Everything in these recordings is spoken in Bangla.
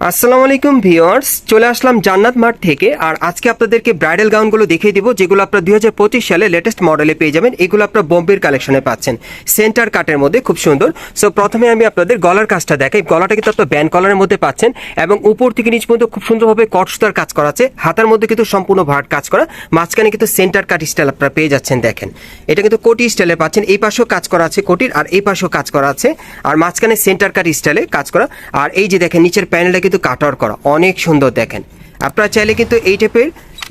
আসসালামু আলাইকুম ভিউয়ার্স, চলে আসলাম জান্নাত মার্ট থেকে। আর আজকে আপনাদেরকে ব্রাইডাল গাউনগুলো দেখিয়ে দিব যেগুলো আপনারা 2025 সালে লেটেস্ট মডেলে পেয়ে যাবেন। এগুলো আপনারা বোম্বের কালেকশনে পাচ্ছেন, সেন্টার কাটের মধ্যে, খুব সুন্দর। সো প্রথমে আমি আপনাদের গলার কাজটা দেখাই। গলাটা কিন্তু আপনারা ব্যান্ড কলারের মধ্যে পাচ্ছেন এবং উপর থেকে নিচ পর্যন্ত খুব সুন্দরভাবে কট সুতার কাজ করা আছে। হাতার মধ্যে কিন্তু সম্পূর্ণ ভাট কাজ করা, মাঝখানে কিন্তু সেন্টার কাট স্টাইল আপনারা পেয়ে যাচ্ছেন। দেখেন, এটা কিন্তু কোটি স্টাইলে পাচ্ছেন। এই পাশেও কাজ করা আছে কোটির, আর এই পাশেও কাজ করা আছে, আর মাঝখানে সেন্টার কাট স্টাইলে কাজ করা। আর এই যে দেখেন, নিচের প্যানেলটা কিন্তু কাটার করা, অনেক সুন্দর। দেখেন, আপনারা চাইলে কিন্তু এই টাইপের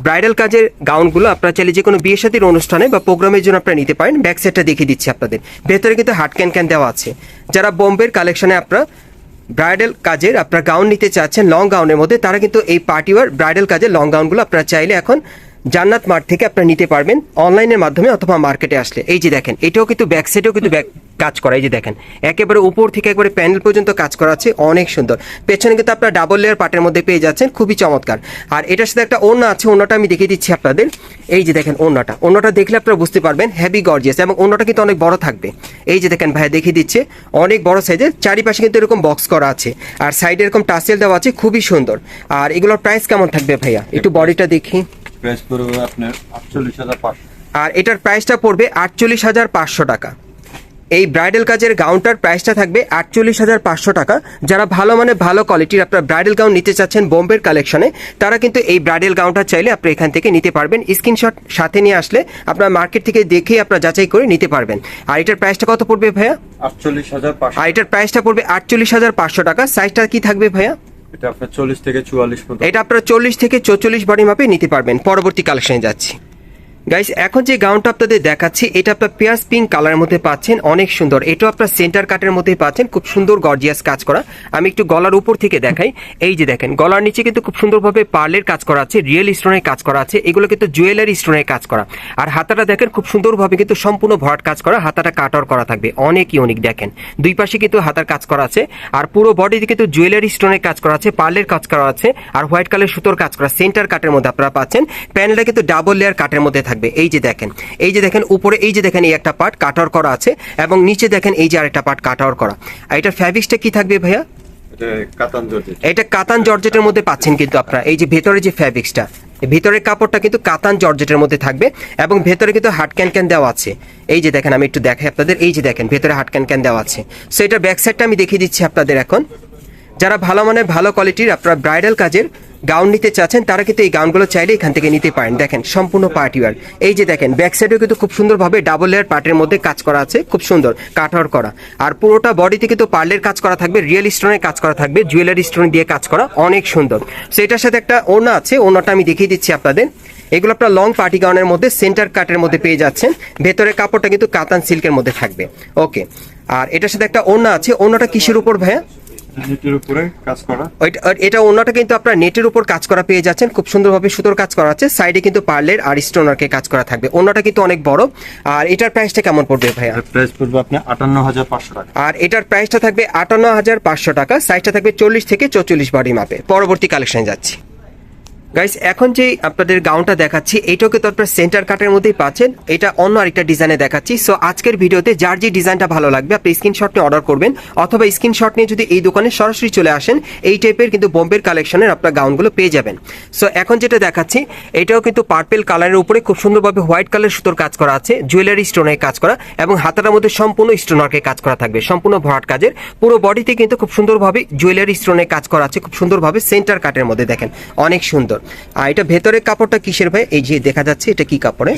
ব্রাইডাল কাজের গাউনগুলো আপনারা চাইলে যে কোনো বিয়ে শাদীর অনুষ্ঠানে বা প্রোগ্রামের জন্য আপনারা নিতে পারেন। ব্যাক সাইডটা দেখিয়ে দিচ্ছি আপনাদের। ভেতরে কিন্তু হাট ক্যান দেওয়া আছে। যারা বোম্বের কালেকশনে আপনারা ব্রাইডাল কাজের আপনারা গাউন নিতে চাচ্ছেন লং গাউনের মধ্যে, তারা কিন্তু এই পার্টি ওয়ার ব্রাইডাল কাজের লং গাউনগুলো আপনারা চাইলে এখন জান্নাত মার্ট থেকে আপনারা নিতে পারবেন অনলাইনের মাধ্যমে অথবা মার্কেটে আসলে। এই যে দেখেন, এটাও কিন্তু ব্যাক সাইডেও কিন্তু কাজ করা। এই যে দেখেন, একেবারে উপর থেকে একবারে প্যানেল পর্যন্ত কাজ করা আছে, অনেক সুন্দর। পেছনে কিন্তু আপনারা ডাবল লেয়ার পার্টের মধ্যে পেয়ে যাচ্ছেন, খুবই চমৎকার। আর এটার সাথে একটা ওড়না আছে, ওড়নাটা আমি দেখিয়ে দিচ্ছি আপনাদের। এই যে দেখেন, ওড়নাটা দেখলে আপনারা বুঝতে পারবেন হেভি গর্জিয়াস, এবং ওড়নাটা কিন্তু অনেক বড় থাকবে। এই যে দেখেন, ভাইয়া দেখিয়ে দিচ্ছে, অনেক বড় সাইজের। চারিপাশে কিন্তু এরকম বক্স করা আছে, আর সাইডে এরকম টাসেল দেওয়া আছে, খুবই সুন্দর। আর এগুলোর প্রাইস কেমন থাকবে ভাইয়া? একটু বডিটা দেখি। প্রাইস পড়বে আপনার 48,500। আর এটার প্রাইসটা পড়বে 48,500 টাকা। এই ব্রাইডাল কাজের গাউনটার প্রাইসটা থাকবে 48,500 টাকা। যারা ভালো মানে ভালো কোয়ালিটির আপনার ব্রাইডাল গাউন নিতে চাচ্ছেন বোম্বের কালেকশনে, তারা কিন্তু এই ব্রাইডাল গাউনটা চাইলে আপনি এখান থেকে নিতে পারবেন। স্ক্রিনশট সাথে নিয়ে আসলে আপনার মার্কেট থেকে দেখে আপনারা যাচাই করে নিতে পারবেন। আর এটার প্রাইসটা কত পড়বে ভাইয়া? 48,500। আর এটার প্রাইসটা পড়বে 48,500 টাকা। সাইজটা কি থাকবে ভাইয়া? এটা আপনার 40 থেকে 44 পর্যন্ত। এটা আপনারা 40 থেকে 44 বডি মাপে নিতে পারবেন। পরবর্তী কালেকশনে যাচ্ছি। গাইস, এখন যে গাউনটা আপনাদের দেখাচ্ছি, এটা আপনার পেঁয়াজ পিঙ্ক কালারের মধ্যে পাচ্ছেন, অনেক সুন্দর। এটাও আপনার সেন্টার কাটের মধ্যে পাচ্ছেন, খুব সুন্দর গর্জিয়াস কাজ করা। আমি একটু গলার উপর থেকে দেখাই। এই যে দেখেন, গলার নিচে কিন্তু খুব সুন্দরভাবে পার্লের কাজ করা আছে, রিয়েল স্টোনের কাজ করা আছে। এগুলো কিন্তু জুয়েলারি স্টোনের কাজ করা। আর হাতাটা দেখেন, খুব সুন্দরভাবে কিন্তু সম্পূর্ণ ভরাট কাজ করা, হাতাটা কাটার করা থাকবে, অনেক ইউনিক। দেখেন, দুই পাশে কিন্তু হাতার কাজ করা আছে, আর পুরো বডিতে কিন্তু জুয়েলারি স্টোনের কাজ করা আছে, পার্লের কাজ করা আছে, আর হোয়াইট কালার সুতোর কাজ করা। সেন্টার কাটের মধ্যে আপনারা পাচ্ছেন। প্যানেলটা কিন্তু ডাবল লেয়ার কাটের মধ্যে থাকবে। এই যে দেখেন, উপরে এই যে দেখেন, এই একটা পার্ট কাটার করা আছে, এবং নিচে দেখেন এই যে আরেকটা পার্ট কাটার করা। আর এটার ফ্যাব্রিক্সটা কি থাকবে ভাইয়া? এটা কাতান জর্জেটের মধ্যে পাচ্ছেন কিন্তু আপনারা। এই যে ভেতরে যে ফ্যাব্রিক্সটা, ভিতরের কাপড়টা কিন্তু কাতান জর্জেটের মধ্যে থাকবে, এবং ভেতরে কিন্তু হাট ক্যান দেওয়া আছে। এই যে দেখেন, আমি একটু দেখাই আপনাদের। এই যে দেখেন, ভেতরে হাট ক্যান দেওয়া আছে। সো এটার ব্যাক সাইডটা আমি দেখিয়ে দিচ্ছি আপনাদের এখন। যারা ভালো মানের ভালো কোয়ালিটির আপনারা ব্রাইডাল কাজের গাউন নিতে চাচ্ছেন, তারা কিন্তু এই গাউনগুলো চাইলে এখান থেকে নিতে পারেন। দেখেন, সম্পূর্ণ পার্টি ওয়্যার। এই যে দেখেন, ব্যাক সাইডেও কিন্তু খুব সুন্দরভাবে ডাবল লেয়ার পার্টের মধ্যে কাজ করা আছে, খুব সুন্দর কাটওয়ার্ক করা। আর পুরোটা বডিতে কিন্তু পার্লের কাজ করা থাকবে, রিয়েল স্টোনের কাজ করা থাকবে, জুয়েলারি স্টোন দিয়ে কাজ করা, অনেক সুন্দর। সো এটার সাথে একটা ওড়না আছে, ওড়নাটা আমি দেখিয়ে দিচ্ছি আপনাদের। এগুলো আপনার লং পার্টি গাউনের মধ্যে সেন্টার কাটের মধ্যে পেয়ে যাচ্ছেন। ভেতরের কাপড়টা কিন্তু কাতান সিল্কের মধ্যে থাকবে। ওকে, আর এটার সাথে একটা ওড়না আছে। ওড়নাটা কিসের উপর ভাইয়া? নেটের উপরে কাজ করা। এটা ওড়নাটা কিন্তু আপনার নেটের উপর কাজ করা পেয়ে যাচ্ছেন, খুব সুন্দরভাবে সুতোর কাজ করা আছে। সাইডে কিন্তু পার্লের আর স্টোনারকে কাজ করা থাকবে। ওড়নাটা কিন্তু অনেক বড়। আর এটার প্রাইসটা কেমন পড়বে ভাইয়া? প্রাইস পড়বে আপনার 58,500 টাকা। আর এটার প্রাইসটা থাকবে 58,500 টাকা। সাইজটা থাকবে 40 থেকে 44 বডি মাপে। পরবর্তী কালেকশনে যাচ্ছি। গাইস, এখন যে আপনাদের গাউনটা দেখাচ্ছি, এটাও কিন্তু আপনার সেন্টার কাটের মধ্যেই পাচ্ছেন। এটা অন্য আরেকটা ডিজাইনে দেখাচ্ছি। সো আজকের ভিডিওতে যার যে ডিজাইনটা ভালো লাগবে আপনি স্ক্রিনশট নিয়ে অর্ডার করবেন, অথবা স্ক্রিনশট নিয়ে যদি এই দোকানে সরাসরি চলে আসেন, এই টাইপের কিন্তু বোম্বের কালেকশনের আপনার গাউনগুলো পেয়ে যাবেন। সো এখন যেটা দেখাচ্ছি, এটাও কিন্তু পার্পেল কালারের উপরে খুব সুন্দরভাবে হোয়াইট কালার সুতোর কাজ করা আছে, জুয়েলারি স্টোনের কাজ করা, এবং হাতাটার মধ্যে সম্পূর্ণ স্টোনারকে কাজ করা থাকবে, সম্পূর্ণ ভরাট কাজের। পুরো বডিতে কিন্তু খুব সুন্দরভাবে জুয়েলারি স্টোনের কাজ করা আছে, খুব সুন্দরভাবে সেন্টার কাটের মধ্যে। দেখেন, অনেক সুন্দর। আর এটা ভেতরের কাপড়টা কিসের ভাই? এই যে দেখা যাচ্ছে, এটা কি কাপড়ে?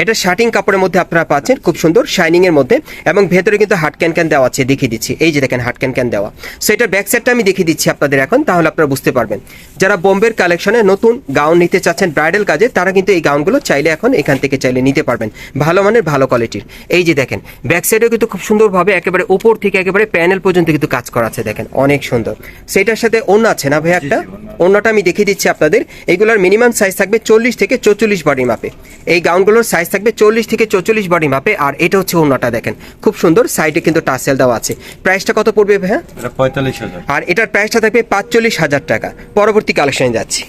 এটা শার্টিং কাপড়ের মধ্যে আপনারা পাচ্ছেন, খুব সুন্দর শাইনিং এর মধ্যে, এবং ভেতরে কিন্তু হাট ক্যান দেওয়া আছে, দেখিয়ে দিচ্ছি। এই যে দেখেন, হাট ক্যান দেওয়া। সো এটার ব্যাক সাইডটা আমি দেখিয়ে দিচ্ছি আপনাদের এখন, তাহলে আপনারা বুঝতে পারবেন। যারা বোম্বের কালেকশনে নতুন গাউন নিতে চাচ্ছেন ব্রাইডাল কাজে, তারা কিন্তু এই গাউনগুলো চাইলে এখন এখান থেকে চাইলে নিতে পারবেন, ভালো মানের ভালো কোয়ালিটির। এই যে দেখেন, ব্যাক সাইডেও কিন্তু খুব সুন্দরভাবে একেবারে উপর থেকে একেবারে প্যানেল পর্যন্ত কিন্তু কাজ করা আছে। দেখেন, অনেক সুন্দর। সেটার সাথে ওড়না আছে না ভাই? একটা ওড়নাটা আমি দেখিয়ে দিচ্ছি আপনাদের। এইগুলোর মিনিমাম সাইজ থাকবে 40 থেকে 44 বডি মাপে। এই গাউনগুলোর সাইজ থাকবে 40 থেকে 44 বডি মাপে। আর এটা হচ্ছে ওড়নাটা, দেখেন খুব সুন্দর, সাইডে কিন্তু টাসেল দেওয়া আছে। প্রাইসটা কত পড়বে ভাইয়া? 45,000। আর এটার প্রাইসটা থাকবে 45,000 টাকা। পরবর্তী কালেকশনে যাচ্ছি।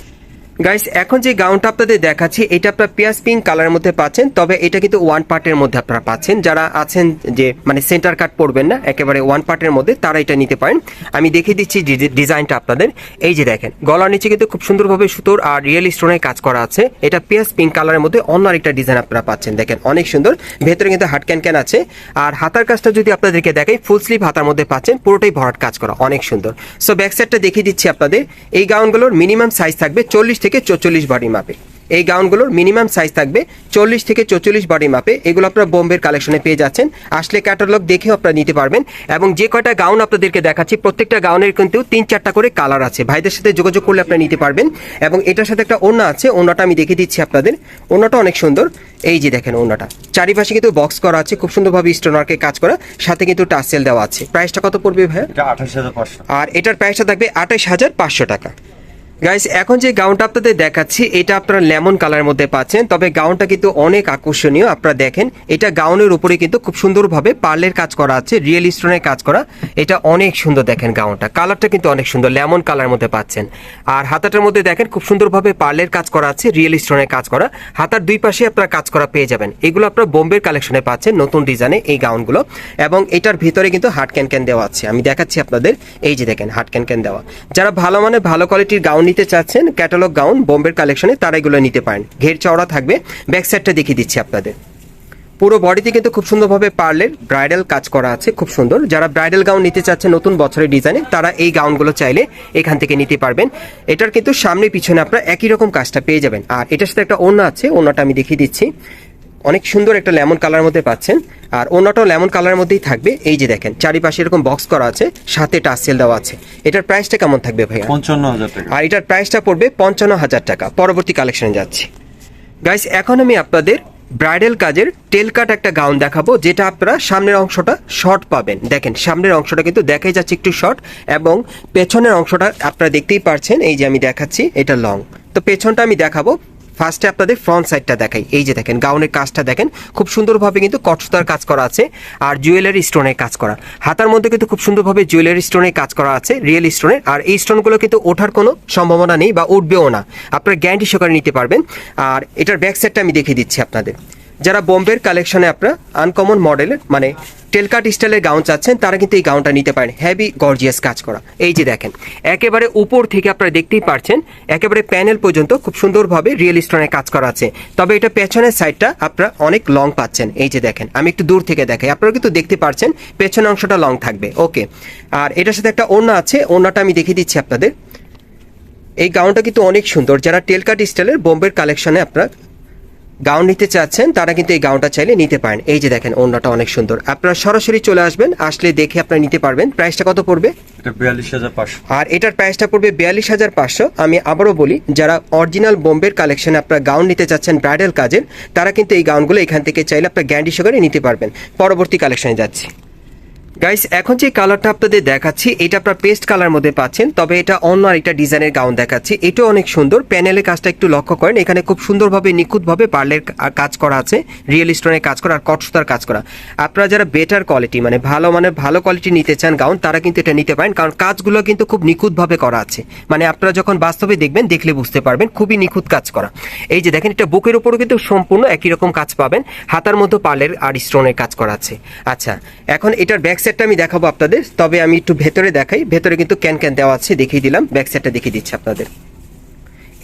গাইস এখন যে গাউনটা আপনাদের দেখাচ্ছি এটা আপনারা পিয়াজ পিঙ্ক কালারের মধ্যে পাচ্ছেন, তবে এটা কিন্তু ওয়ান পার্টের মধ্যে আপনারা পাচ্ছেন। যারা আছেন যে মানে সেন্টার কাট পরবেন না, একেবারে ওয়ান পার্টের মধ্যে, তারা এটা নিতে পারেন। আমি দেখিয়ে দিচ্ছি ডিজাইনটা আপনাদের। এই যে দেখেন গলার নিচে কিন্তু খুব সুন্দরভাবে সুতোর আর রিয়েল স্টোনের কাজ করা আছে। এটা পিয়াজ পিঙ্ক কালারের মধ্যে অন্য আরেকটা ডিজাইন আপনারা পাচ্ছেন, দেখেন অনেক সুন্দর। ভেতরে কিন্তু হাট ক্যান আছে। আর হাতার কাজটা যদি আপনাদেরকে দেখাই, ফুল স্লিভ হাতার মধ্যে পাচ্ছেন, পুরোটাই ভরাট কাজ করা, অনেক সুন্দর। সো ব্যাক সাইডটা দেখিয়ে দিচ্ছি আপনাদের। এই গাউনগুলোর মিনিমাম সাইজ থাকবে 40 থেকে 44 বডি মাপে। এই গাউনগুলোর মিনিমাম সাইজ থাকবে 40 থেকে 44 বডি মাপে। এগুলো আপনারা বোম্বের কালেকশনে পেয়ে যাচ্ছেন। আসলে ক্যাটালগ দেখেও আপনারা নিতে পারবেন। এবং যে কয়টা গাউন আপনাদেরকে দেখাচ্ছি, প্রত্যেকটা গাউনের কিন্তু 3-4টা করে কালার আছে। ভাইদের সাথে যোগাযোগ করলে আপনারা নিতে পারবেন। এবং এটার সাথে একটা ওড়না আছে, ওড়নাটা আমি দেখিয়ে দিচ্ছি আপনাদের। ওড়নাটা অনেক সুন্দর। এই যে দেখেন ওড়নাটা চারিপাশে কিন্তু বক্স করা আছে, খুব সুন্দরভাবে স্টোনওয়ার্কে কাজ করা, সাথে কিন্তু টাসেল দেওয়া আছে। প্রাইসটা কত পড়বে ভাই? এটা 28500। আর এটার প্রাইসটা থাকবে 28500 টাকা। গাইস এখন যে গাউনটা আপনাদের দেখাচ্ছি এটা আপনারা লেমন কালারের মধ্যে পাচ্ছেন, তবে গাউনটা কিন্তু অনেক আকর্ষণীয়। আপনারা দেখেন এটা গাউনের উপরে কিন্তু খুব সুন্দরভাবে পার্লের কাজ করা আছে, রিয়েল স্টোনের কাজ করা। এটা অনেক সুন্দর, দেখেন গাউনটা কালারটা কিন্তু অনেক সুন্দর, লেমন কালারের মধ্যে পাচ্ছেন। আর হাতাটার মধ্যে দেখেন খুব সুন্দরভাবে পার্লের কাজ করা আছে, রিয়েল স্টোনের কাজ করা। হাতার দুই পাশে আপনারা কাজ করা পেয়ে যাবেন। এগুলো আপনারা বোম্বের কালেকশনে পাচ্ছেন, নতুন ডিজাইনে এই গাউনগুলো। এবং এটার ভিতরে কিন্তু হাট ক্যান দেওয়া আছে, আমি দেখাচ্ছি আপনাদের। এই যে দেখেন হাট ক্যান দেওয়া। যারা ভালো মানে ভালো কোয়ালিটির গাউন নিতে চাচ্ছেন, ক্যাটালগ গাউন বোম্বের কালেকশনে, তারা এগুলো নিতে পারেন। ঘের চওড়া থাকবে। ব্যাক সাইডটা দেখিয়ে দিচ্ছি আপনাদের। পুরো বডিতে কিন্তু খুব সুন্দরভাবে পার্লের ব্রাইডাল কাজ করা আছে, খুব সুন্দর। যারা ব্রাইডাল গাউন নিতে চাচ্ছেন নতুন বছরের ডিজাইনে, তারা এই গাউনগুলো চাইলে এখান থেকে নিতে পারবেন। এটার কিন্তু সামনে পিছনে আপনারা একই রকম কাজটা পেয়ে যাবেন। আর এটার সাথে একটা ওড়না আছে, ওড়নাটা আমি দেখিয়ে দিচ্ছি। অনেক সুন্দর একটা লেমন কালার মধ্যে পাচ্ছেন। আর ওড়নাটাও লেমন কালারের মধ্যেই থাকবে। এই যে দেখেন চারিপাশে এরকম বক্স করা আছে, সাথে টাসেল দেওয়া আছে। এটার প্রাইসটা কেমন থাকবে ভাইয়া? 55000 টাকা। আর এটার প্রাইসটা পড়বে 55000 টাকা। পরবর্তী কালেকশনে যাচ্ছি। গাইস এখন আমি আপনাদের ব্রাইডাল কাজের টেল কাট একটা গাউন দেখাবো, যেটা আপনারা সামনের অংশটা শর্ট পাবেন। দেখেন সামনের অংশটা কিন্তু দেখাই যাচ্ছে একটু শর্ট, এবং পেছনের অংশটা আপনারা দেখতেই পারছেন। এই যে আমি দেখাচ্ছি, এটা লং। তো পেছনটা আমি দেখাবো। ফার্স্টে আপনাদের ফ্রন্ট সাইডটা দেখাই। এই যে দেখেন গাউনের কাজটা দেখেন, খুব সুন্দরভাবে কিন্তু কটসুতার কাজ করা আছে, আর জুয়েলারি স্টোনের কাজ করা। হাতার মধ্যে কিন্তু খুব সুন্দরভাবে জুয়েলারি স্টোনের কাজ করা আছে, রিয়েল স্টোনের। আর এই স্টোনগুলো কিন্তু ওঠার কোনো সম্ভাবনা নেই বা উঠবেও না, আপনারা গ্যারান্টি সহকারে নিতে পারবেন। আর এটার ব্যাক সাইডটা আমি দেখিয়ে দিচ্ছি আপনাদের। যারা বোম্বের কালেকশনে আপনারা আনকমন মডেলের মানে টেলকাট স্টাইলের গাউন চাচ্ছেন, তারা কিন্তু এই গাউনটা নিতে পারেন। হেভি গর্জিয়াস কাজ করা। এই যে দেখেন একেবারে উপর থেকে আপনারা দেখতেই পারছেন, একেবারে প্যানেল পর্যন্ত খুব সুন্দরভাবে রিয়েল স্টোনের কাজ করা আছে। তবে এটা পেছনের সাইডটা আপনারা অনেক লং পাচ্ছেন। এই যে দেখেন আমি একটু দূর থেকে দেখাই, আপনারা কিন্তু দেখতে পারছেন পেছনের অংশটা লং থাকবে। ওকে, আর এটার সাথে একটা ওড়না আছে, ওড়নাটা আমি দেখিয়ে দিচ্ছি আপনাদের। এই গাউনটা কিন্তু অনেক সুন্দর। যারা টেলকাট স্টাইলের বোম্বের কালেকশনে আপনারা গাউন নিতে চাচ্ছেন, তারা কিন্তু এই গাউনটা চাইলে নিতে পারেন। এই যে দেখেন ওড়নাটা অনেক সুন্দর। আপনারা সরাসরি চলে আসবেন, আসলে দেখে আপনারা নিতে পারবেন। প্রাইসটা কত পড়বে? এটা 42500। আর এটার প্রাইসটা পড়বে 42500। আমি আবারও বলি, যারা অরিজিনাল বোম্বের কালেকশনে আপনারা গাউন নিতে চাচ্ছেন ব্রাইডাল কাজের, তারা কিন্তু এই গাউনগুলো এখান থেকে চাইলে আপনারা গ্যারান্টি সহকারে নিতে পারবেন। পরবর্তী কালেকশনে যাচ্ছি। গাইস এখন যে কালারটা আপনাদের দেখাচ্ছি, এটা আপনারা পেস্ট কালার মধ্যে পাচ্ছেন, তবে এটা অন্য আরেকটা ডিজাইনের গাউন দেখাচ্ছি। এটাও অনেক সুন্দর। প্যানেলের কাজটা একটু লক্ষ্য করেন, এখানে খুব সুন্দরভাবে নিখুঁতভাবে পার্লের কাজ করা আছে, রিয়েল স্টোনের কাজ করা আর কটসুতার কাজ করা। আপনারা যারা বেটার কোয়ালিটি মানে ভালো কোয়ালিটি নিতে চান গাউন, তারা কিন্তু এটা নিতে পারেন, কারণ কাজগুলো কিন্তু খুব নিখুঁতভাবে করা আছে। মানে আপনারা যখন বাস্তবে দেখবেন, দেখলে বুঝতে পারবেন খুবই নিখুঁত কাজ করা। এই যে দেখেন এটা বুকের উপরও কিন্তু সম্পূর্ণ একই রকম কাজ পাবেন, হাতার মধ্যে পার্লের আর স্টোনের কাজ করা আছে। আচ্ছা, এখন এটার ব্যাক সাইডটা আমি দেখাবো আপনাদের, তবে আমি একটু ভেতরে দেখাই। ভেতরে কিন্তু ক্যান দেওয়া আছে, দেখিয়ে দিলাম। ব্যাক সাইডটা দেখিয়ে দিচ্ছি আপনাদের।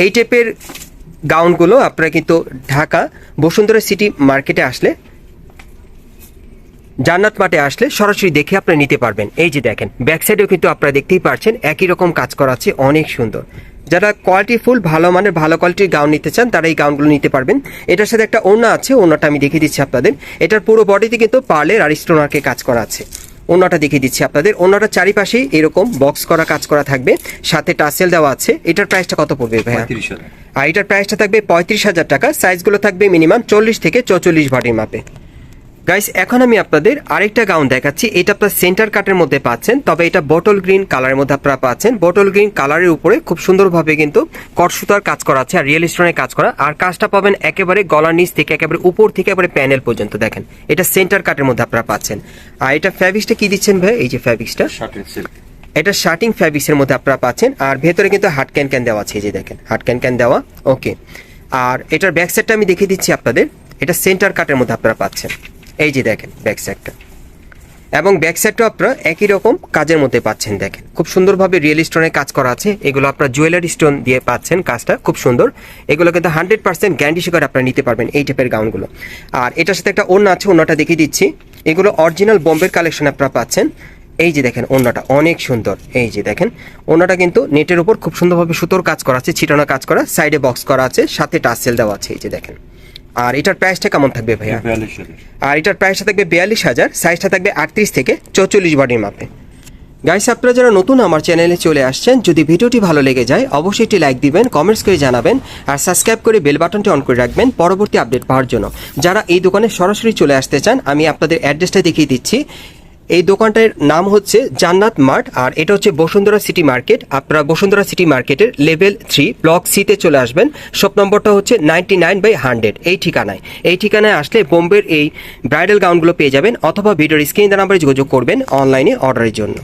এই টাইপের গাউনগুলো আপনারা কিন্তু ঢাকা বসুন্ধরা সিটি মার্কেটে আসলে, জান্নাত মাঠে আসলে সরাসরি দেখে আপনারা নিতে পারবেন। এই যে দেখেন ব্যাক সাইডেও কিন্তু আপনারা দেখতেই পারছেন একই রকম কাজ করা আছে, অনেক সুন্দর। যারা কোয়ালিটিফুল ভালো মানের ভালো কোয়ালিটির গাউন নিতে চান, তারা এই গাউনগুলো নিতে পারবেন। এটার সাথে একটা ওড়না আছে, ওড়নাটা আমি দেখিয়ে দিচ্ছি আপনাদের। এটার পুরো বডিতে কিন্তু পার্লের আর স্টোনারকে কাজ করা আছে। ওড়নাটা দেখিয়ে দিচ্ছি আপনাদের। ওড়নাটা চারিপাশেই এরকম বক্স করা কাজ করা থাকবে, সাথে টাসেল দেওয়া আছে। এটার প্রাইসটা কত পড়বে ভাইয়া? 35000। আর এটার প্রাইসটা থাকবে 35000 টাকা। সাইজগুলো থাকবে মিনিমাম 40 থেকে 44 বডির মাপে। গাইস এখন আমি আপনাদের আরেকটা গাউন দেখাচ্ছি। এটা আপনারা সেন্টার কাটের মধ্যে পাচ্ছেন, তবে এটা বটল গ্রিন কালারের মধ্যে আপনারা পাচ্ছেন। বটল গ্রিন কালারের উপরে খুব সুন্দরভাবে কিন্তু কটসুতার কাজ করা আছে আর রিয়েল স্টোনের কাজ করা। আর কাজটা পাবেন একেবারে গলার নিচ থেকে একেবারে উপর থেকে একেবারে প্যানেল পর্যন্ত। দেখেন এটা সেন্টার কাটের মধ্যে আপনারা পাচ্ছেন। আর এটা ফ্যাব্রিক্সটা কি দিচ্ছেন ভাই? এই যে ফ্যাব্রিক্সটা, এটা শার্টিং ফ্যাব্রিক্সের মধ্যে আপনারা পাচ্ছেন, আর ভেতরে কিন্তু হাট ক্যান দেওয়া আছে, এই যে দেখেন হাট ক্যান দেওয়া। ওকে, আর এটার ব্যাক সাইডটা আমি দেখিয়ে দিচ্ছি আপনাদের। এটা সেন্টার কাটের মধ্যে আপনারা পাচ্ছেন, এই যে দেখেন ব্যাক সাইডটা, এবং ব্যাক সাইডটাও আপনারা একই রকম কাজের মধ্যে পাচ্ছেন। দেখেন খুব সুন্দরভাবে রিয়েল স্টোনের কাজ করা আছে, এগুলো আপনারা জুয়েলারি স্টোন দিয়ে পাচ্ছেন, কাজটা খুব সুন্দর। এগুলো কিন্তু 100% গ্যারান্টি সহকারে আপনারা নিতে পারবেন এই টাইপের গাউনগুলো। আর এটার সাথে একটা ওড়না আছে, ওড়নাটা দেখিয়ে দিচ্ছি। এগুলো অরিজিনাল বোম্বের কালেকশন আপনারা পাচ্ছেন। এই যে দেখেন ওড়নাটা অনেক সুন্দর, এই যে দেখেন ওড়নাটা কিন্তু নেটের উপর খুব সুন্দরভাবে সুতোর কাজ করা আছে, ছিটানো কাজ করা, সাইডে বক্স করা আছে, সাথে টাসেল দেওয়া আছে, এই যে দেখেন। আর এটার প্রাইসটা কেমন থাকবে ভাইয়া? 42,000। আর এটার প্রাইসটা থাকবে 42,000, সাইজটা থাকবে 38 থেকে 44 বডির মাপে। গাইস, আপনারা যারা নতুন আমার চ্যানেলে চলে আসছেন, যদি ভিডিওটি ভালো লেগে যায় অবশ্যই একটি লাইক দিবেন, কমেন্টস করে জানাবেন, আর সাবস্ক্রাইব করে বেল বাটনটি অন করে রাখবেন পরবর্তী আপডেট পাওয়ার জন্য। যারা এই দোকানে সরাসরি চলে আসতে চান, আমি আপনাদের অ্যাড্রেসটা দেখিয়ে দিচ্ছি। এই দোকানটার নাম হচ্ছে জান্নাত মার্ট, আর এটা হচ্ছে বসুন্ধরা সিটি মার্কেট। আপনারা বসুন্ধরা সিটি মার্কেটের লেভেল 3 ব্লক সিতে চলে আসবেন। শপ নম্বরটা হচ্ছে 99/100। এই ঠিকানায় আসলে বোম্বের এই ব্রাইডাল গাউনগুলো পেয়ে যাবেন, অথবা ভিডিওর স্ক্রিন নাম্বারে যোগাযোগ করবেন অনলাইনে অর্ডারের জন্য।